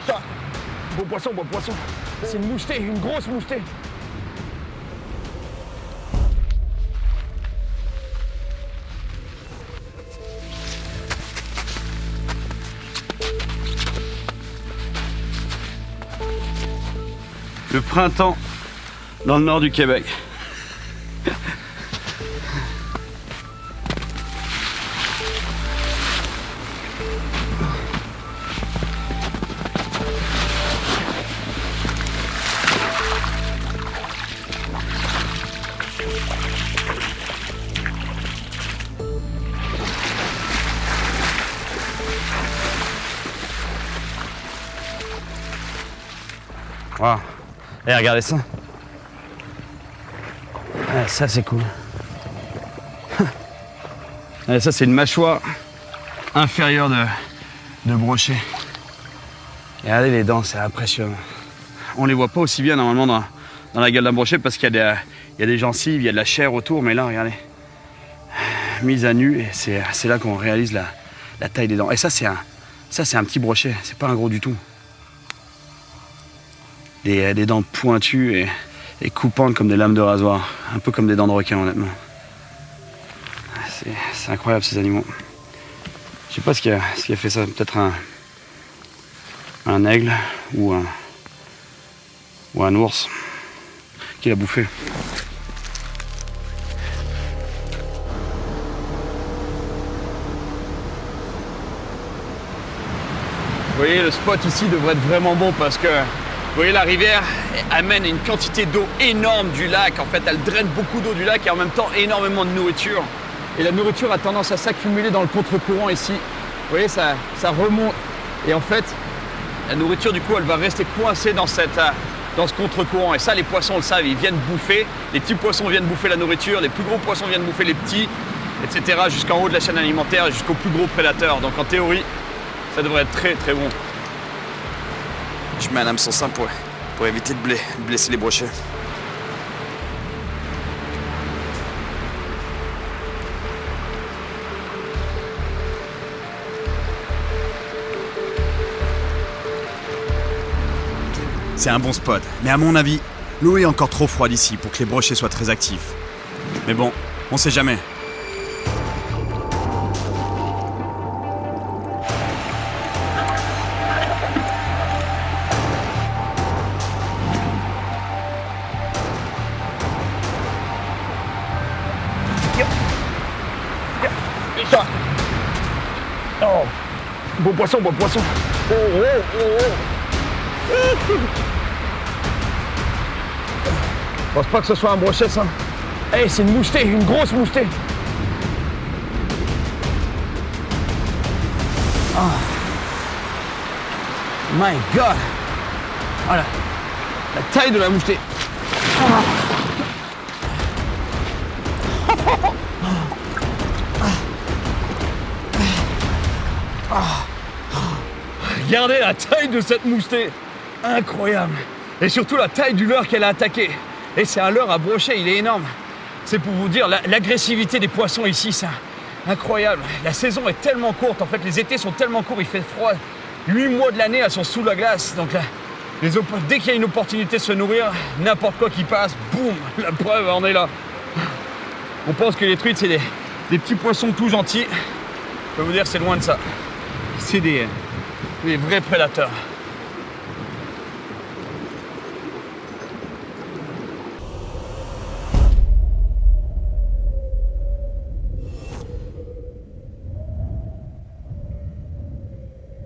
Ça, beau poisson, beau poisson. C'est une mouchetée, une grosse mouchetée. Le printemps dans le nord du Québec. Wow. Et regardez ça. Ah, ça c'est cool. Et ça c'est une mâchoire inférieure de brochet. Et regardez les dents, c'est impressionnant. On les voit pas aussi bien normalement dans la gueule d'un brochet parce qu'il y a des gencives, il y a de la chair autour, mais là regardez. Mise à nu, et c'est là qu'on réalise la taille des dents. Et ça c'est un petit brochet, c'est pas un gros du tout. Des dents pointues et coupantes comme des lames de rasoir. Un peu comme des dents de requin, honnêtement. C'est incroyable, ces animaux. Je sais pas ce qui a fait ça. Peut-être un aigle ou un ours qui l'a bouffé. Vous voyez, le spot ici devrait être vraiment bon parce que vous voyez, la rivière amène une quantité d'eau énorme du lac. En fait, elle draine beaucoup d'eau du lac et en même temps énormément de nourriture. Et la nourriture a tendance à s'accumuler dans le contre-courant ici. Vous voyez, ça remonte. Et en fait, la nourriture, du coup, elle va rester coincée dans ce contre-courant. Et ça, les poissons le savent, ils viennent bouffer. Les petits poissons viennent bouffer la nourriture, les plus gros poissons viennent bouffer les petits, etc. jusqu'en haut de la chaîne alimentaire, jusqu'aux plus gros prédateurs. Donc en théorie, ça devrait être très très bon. Je mets un hameçon simple pour éviter de blesser les brochets. C'est un bon spot, mais à mon avis, l'eau est encore trop froide ici pour que les brochets soient très actifs. Mais bon, on sait jamais. Ça. Oh, beau poisson, beau poisson. Oh, oh, oh, oh. Je pense pas que ce soit un brochet, ça. Hey, c'est une mouchetée, une grosse mouchetée. Oh. My God. Voilà. La taille de la mouchetée. Oh. Regardez la taille de cette mouchetée. Incroyable. Et surtout la taille du leurre qu'elle a attaqué. Et c'est un leurre à brochet, il est énorme. C'est pour vous dire l'agressivité des poissons ici, c'est incroyable. La saison est tellement courte, en fait les étés sont tellement courts, il fait froid. 8 mois de l'année, elles sont sous la glace. Donc là, dès qu'il y a une opportunité de se nourrir, n'importe quoi qui passe, boum, la preuve, on est là. On pense que les truites, c'est des petits poissons tout gentils. Je peux vous dire, c'est loin de ça. C'est des vrais prédateurs.